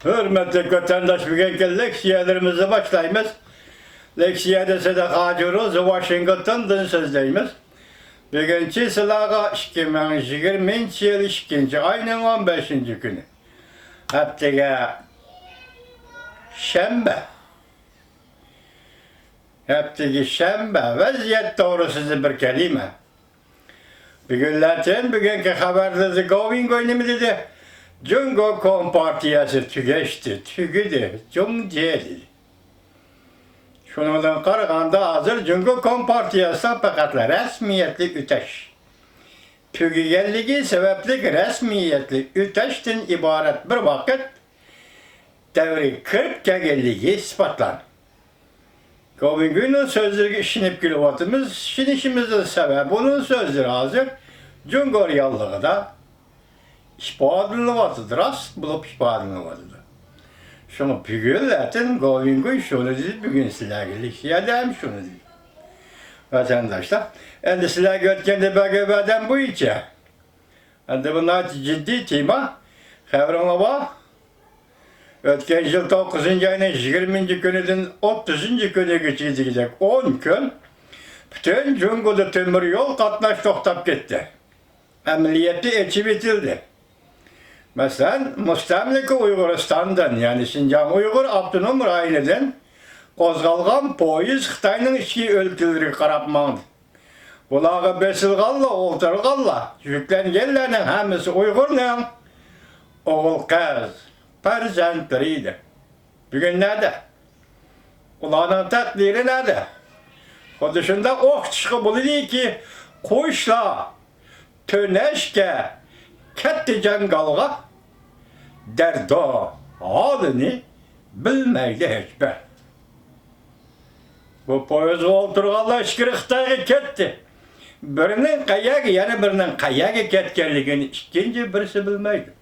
Hürmetli vatandaş, bugünkü leksiyalarımıza başlayımız. Leksiyada size kaçıyoruz, Washington'dan sözleyimiz. Bugünkü sılağa 2020 yıl 2. ayının 15. günü. Haftaya Şembe. Haftaki Şembe. Vaziyet doğrusu bir kelime. Bugünkü haberde Going oynamı dedi. Cungo Kompartiyası tügeçti, tügüdü, cumciyeli. Şundan qaraganda hazır Cungo Kompartiyası fakat resmiyetli üteş. Tügügenligi sebeplik resmiyetli üteşten ibaret bir vakit devri 40 geligi ispatlan. Bugünün sözleri işinip gülüvatımız, işinişimizin sebebi bunun sözleri hazır. Cungo reallığı da İşbadını rast bulup işbadını vatıdır. Şunu pügülletin, govingun şunu dedi, bugün silah geldik. Ya dem şunu dedi. Vatandaşlar, endi silah götkende bugün bu içe. Endi bunlar ciddi tema. Xevrana bak. Ötken yıl 9. ayının 20. günüden 30. güne geçecek 10 gün. Bütün Cungo'da tümür yol katnaş toktap gitti. Emniyeti içi bitildi. Mesela Müstemlike Uyguristan'dan yani Şinjan Uygur Abdunum rayonidan qozgalgan poyiz Xitayning ichki o'lkalariga qarab mangdi. Bularga besilganlar, o'ltirganlar, yuklanganlarning hammasi Uyg'urning o'g'il qiz farzandlari edi. Bugun nada? Ularning taqdiri nada? Xuddi shunda o'q chiqib bo'ladiki, qo'shlar Töneshke katta jangalga derdo halini bilmeydi hiçbir. Bu poyuz o'ltirganlar ichkari Xitoyga ketdi. Birinin qayaga, yana birinin qayaga ketganligini ikkinchi birisi bilmaydi.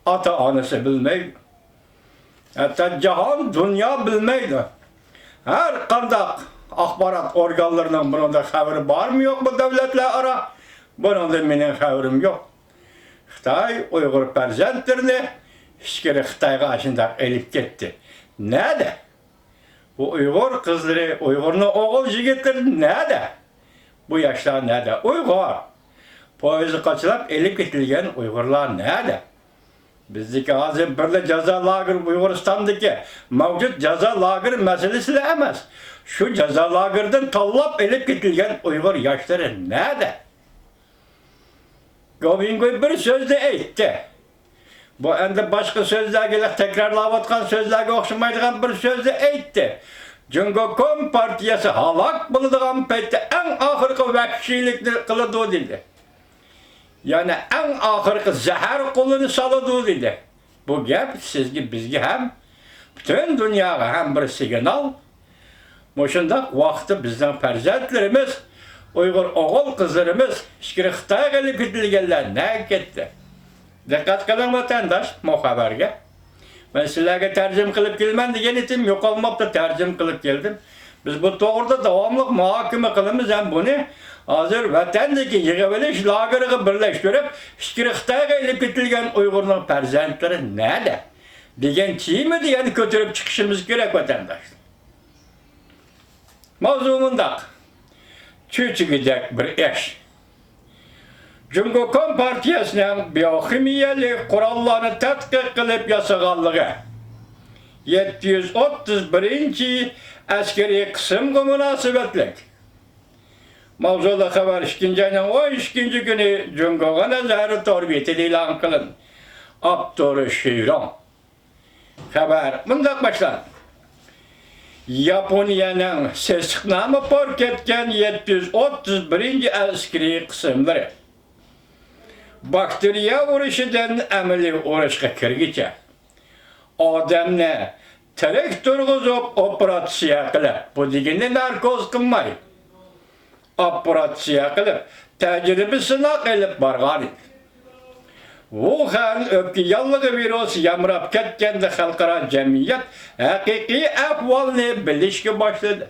Ota-onasi bilmaydi. Hatta jahon, dunyo bilmaydi. Har qanday axborot organlarining bundan xabari bormi yo'q bu davlatlar aro? Bundan mening xabarim yo'q. Xitay Uygur farzandlarini ichkari Xitoyga ashundoq elib ketdi. Nada? Bu Uygur qizlari, Uygurning o'g'il yigitlari nada? Bu yoshlar nada? Uyg'ur. Poyezd qachilab elib ketilgan Uyg'urlar nada? Bizdeki hozir birla jazo lager Uyg'uristondagi mavjud jazo lager masalasi emas. Shu jazo lagerdan tanlab elib ketilgan Uyg'ur yoshlari nada? Govingoy bir sözde aytdi. Bu endi boshqa so'zlarga takrorlayotgan so'zlarga o'xshamaydigan bir sözde aytdi. Cungo Kompartiyasi halok bo'ladigan paytda eng oxirgi vahshiylikni qiladi dedi. Yani eng oxirgi zahar qo'lini soladi dedi. Bu gap sizga, bizga ham, butun dunyoga ham bir signal. Mushundaq vaqtda bizning farzandlarimiz Uygur oğul kızlarımız ichkari Xitoyga elib ketilganlar ne ketdi? Diqqat qiling vatandaş bu xabarga. Men sizlarga tarjim qilib kelman degan edim, yo'qolmabdi, tarjim qilib keldim. Biz bu to'g'rida davomli muhokama qilamiz ham buni. Hozir vatandagi yig'ib olish lageriga birlashtirib, ichkari Xitoyga elib ketilgan Uyg'urning farzandlari nada? Degan temani yani ko'tarib chiqishimiz kerak vatandaş. Mavzu bundaq. Küçükcek bir iş. Cungo Kompartiyasının biyokimiyeli kurallarını tadqiq qilib yasaganlığı 731. askeri qismga münasebetlik. Mavzuda xabar 2. ayının 13. günü Cungo'ga nazarı torbiyeti ilan qilin. Abdurri Şiron. Xabar bundaq başlandı. Yaponiyaning sesqnami por ketgan 731. askeri qismlari bakteriya urushidan amaliy urushga kirgicha odamni tirik turg'izib operatsiya qilib, bu degani narkoz qilmay, operatsiya qilib tajriba sinov qilib borgan. Wuhan öpki yallığı virüs yamrab ketganda xalqaro jamiyat haqiqiy ahvolni bilishga boshladi.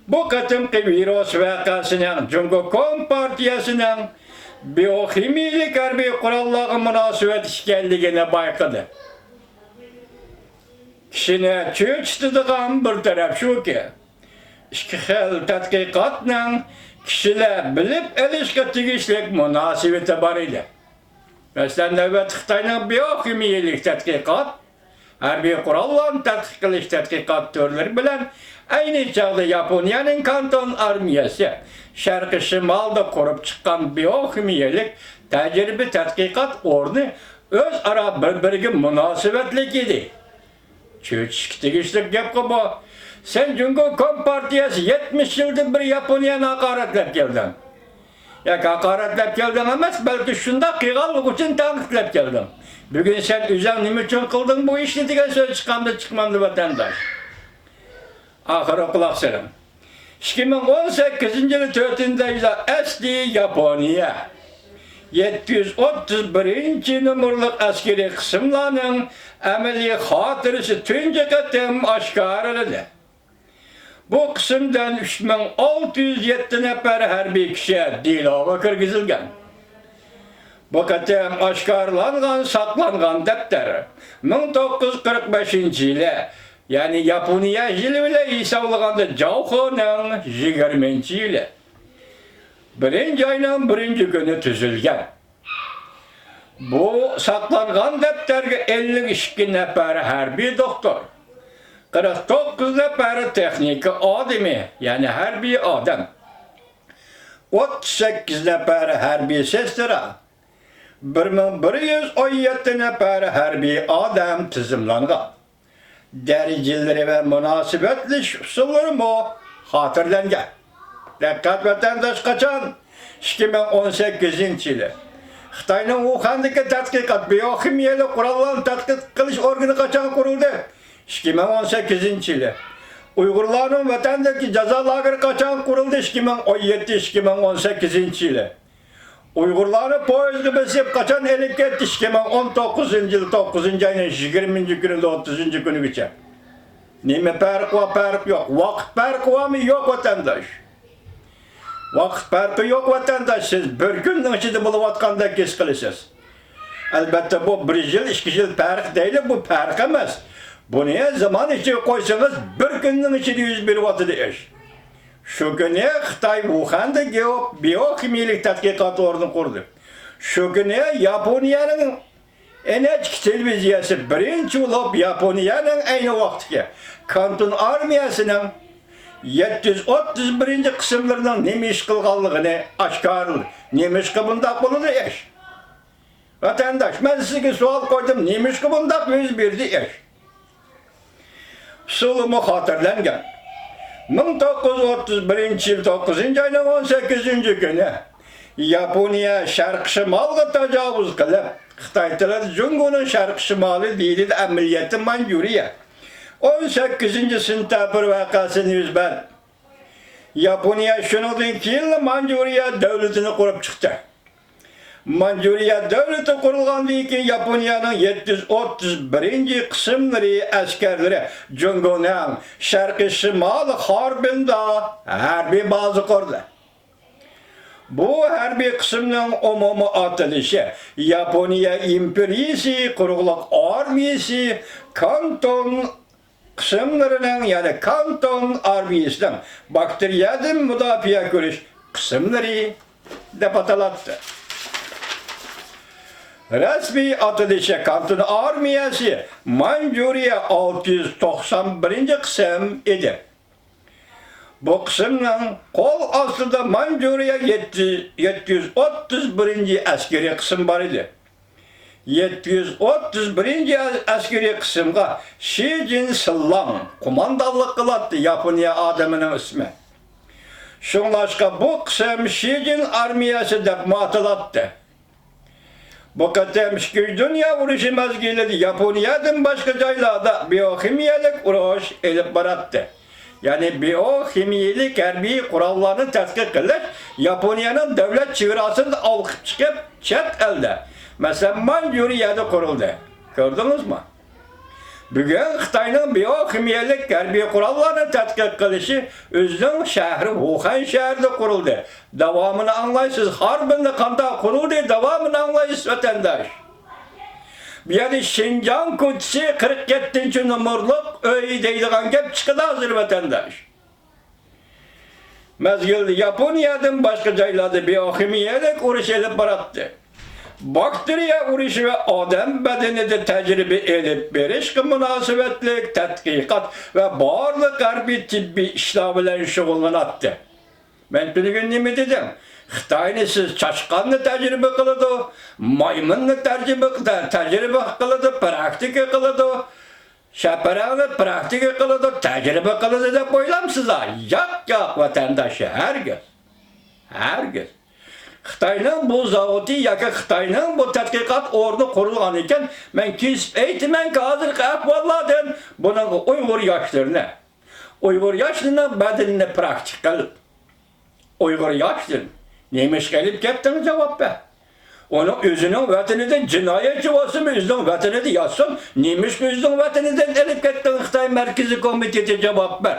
Bu qatimqi virus vaqasining Cungo Kompartiyasining biyokimiyalik harbiy qurollarga munosabat ekanligini bayqadi. kishini cho'chitadigan bir taraf shuki, ikki xil tadqiqotning kishilar bilib olishga tegishli munosabati bor edi. Masalan, navbat Xitoyning biokimiyalik tadqiqot, harbiy qurollarni tadqiq qilish tadqiqot turlari bilan ayni chog'da Yaponiyaning Kanton armiyasi Sharqi Shimolda qurib chiqqan biokimiyalik tajriba tadqiqot o'rni o'zaro bir-biriga munosabatli edi. Cho'chishga tegishli gap bu. Sen Jungo Kompartiyasi 70 yildan bir Yaponiyani haqoratlab kelding. Yoki haqoratlab kelding emas, balki shunda qilganlik uchun tanqidlab kelding. Bugun sen o'zing nima uchun qilding bu ishni degan so'z chiqmadi vatandosh. Oxiri quloq soling. 2018 yılı 4-ayda asli Yaponiya 731 numaralı askeri kısımlarının ameliy hatırısı tünce katım aşkarladı. Bu kısımdan 3607 nefer harbiy kişi dilova kirgizilgan. Bu katım aşkarlangan, saklangan defter 1945 yılı yani Yaponiya yılı bile hesaplanğanda Jauho'nun 20 yılı. 1. ayının 1. günü tüzülgen. Bu saklangan defterge 52 nefer harbiy doktor, 49 nefer texnik adamı yani harbiy adam, 38 nefer harbiy sestra, 1117 nefer harbiy adam tizimlangan. Dereceleri ve münasebetli usulları mu hatırlangan. Dikkat vatandaş kaçan 2018 yılı. Xitoyning Wuhandagi tadqiqot biokimiyalik qurollarni tadqiq qilish organi qachon qurildi? 2018 yılı. Uyg'urlarning vatandagi jazo lageri qachon qurildi? 2017-2018 yılı. Uyg'urlarni poyezdga besib qachon elib ketdi? 2019 yılı 9 ayning 20 gününde 30 günügacha. Nima farq va farq yo'q. Vaqt farqi varmi yo'q vatandosh? Vaqt farqi yo'q vatandosh. Siz bir kunning ichida bo'layotgandek his qilasiz. Albatta bu 1 yil, 2 yil farq deydi, bu farq emas. Buni zaman ichiga qo'ysangiz bir kunning ichida yuz beryotdi ish. Shu kuni Xitoy Wuhanda biokimiyalik tadqiqot o'rni qurdi. Shu kuni Yaponiyaning NHK televiziyasi birinchi bo'lib Yaponiyaning ayni vaqtga Kanton armiyasining 731 qismlarining nima ish qilganligini oshkorladi. Nima ishga bundaq bo'ldi ish? Vatandosh, men sizga savol qo'ydim, nima ishga bundaq yuz berdi ish? Usulimi xotirlangan. 1931 yıl 9. ayının 18. günü Yaponiya Sharq Shimolga tajovuz qilib, Xitoy tilida Jungoning Sharq Shimoli deyiladi amaliyoti Manjuriya 18. sentabr voqeasini yuz berdi. Yaponiya shundan keyin Manjuriya davlatini qurib chiqdi. Manjuriya davlati qurilgandan keyin Yaponiyaning 731 qismlari askarlari Jungoning Sharqi Shimoli harbida harbiy baza qurdi. Bu harbiy qismning umumiy atalishi Yaponiya imperiyasi quruqliq armiyasi Kanton qismlarining yani Kanton armiyasining bakteriyadan mudofaa qilish qismlari deb ataladi. Resmi atılışı Kanton armiyası Manjuriya 691. kısım idi. Bu kısımdan kol aslında Manjuriya 731. askeri kısım var idi. 731. askeri kısımga Shi Jin-sillang kumandanlık kılattı Yaponiya adamının ismi. Şunlaşka bu kısım Shi Jin armiyası dep atılattı. Bu kadar dünya vuruşu mezgilleri Japonya'dan başka joylarda biokimiyalik uruş elip barattı. Yani biokimiyalik harbiy qurollarni tadqiq qilish Yaponiyaning davlat chegarasini olib chiqib chet elda, masalan Manjuriyada qurildi. Ko'rdingizmi? Bugun Xitoyning biokimiyalik harbiy qurollarni tadqiq qilishi o'zining shahri Wuhan shahrida qurildi. Davomini anglaysiz. Harbinda qanday qurildi, davomini anglaysiz vatandosh. Yani Şinjan Kutsi 47. numurluk öy deydiğen gep çıkıdı hazır vatandaş. Mezgildi Japonya'dan başka caylarda biyokimiyelik uğraş edip barattı. Bakteriya uruşu ve adam bedeninde tecrübe edip beriş ki münasebetlik, tetkikat ve bağırlık harbi tibbi işlemlerle şoğullanattı. Ben bir gün ne mi dedim? Xitayni siz çaşkanlı tecrübe kılıdı, maymunlu tecrübe kılıdı, praktik kılıdı, şaparanlı praktik kılıdı, tecrübe kılıdı da boylam size. Yak vatandaşı herkes. Xitayning bu zavodi yoki Xitayning bu tadqiqot o'rni qurilgan ekan, men kesib aytaman ki hozirgi ahvollardan buning Uyg'ur yoshlarini badanini praktik qilib, Uyg'ur yoshlar nemish qilib ketding javob ber. Onu özünün vatanida jinoyatchi bo'lsin, o'zining vatanida yotsin, nemish o'zining vatanidan olib ketding Xitoy Markaziy komiteti javob ber.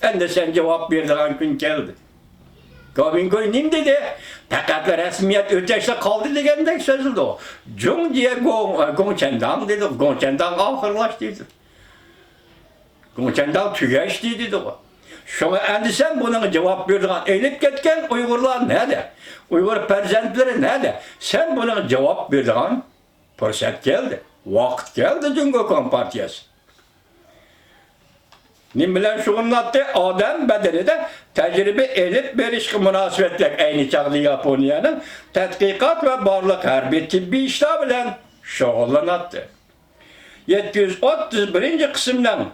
Endi sen javob beradigan kun keldi. Kabinkoy nim dedi? Fakat resmiyet öteşte kaldı degandek sözüldü o. Jung diye Gongchendang dedi. Gongchendang ahırlaş dedi. Gongchendang tügeç dedi o. Şuna endi sen bunun cevap verdiğin eğilip ketken Uygurlar nerede? Uygur perzentleri nerede? Sen bunun cevap verdiğin fırsat geldi. Vakit geldi Cumhuriyet Kompartiyası. Nim bilen şuğunlattı adam bedenide tecrübe edip berişki münasebetlik aynı çağlı Japonya'nın tetkikat ve barlık harbi tibbi işler bilen şoğullanattı. 731. kısımdan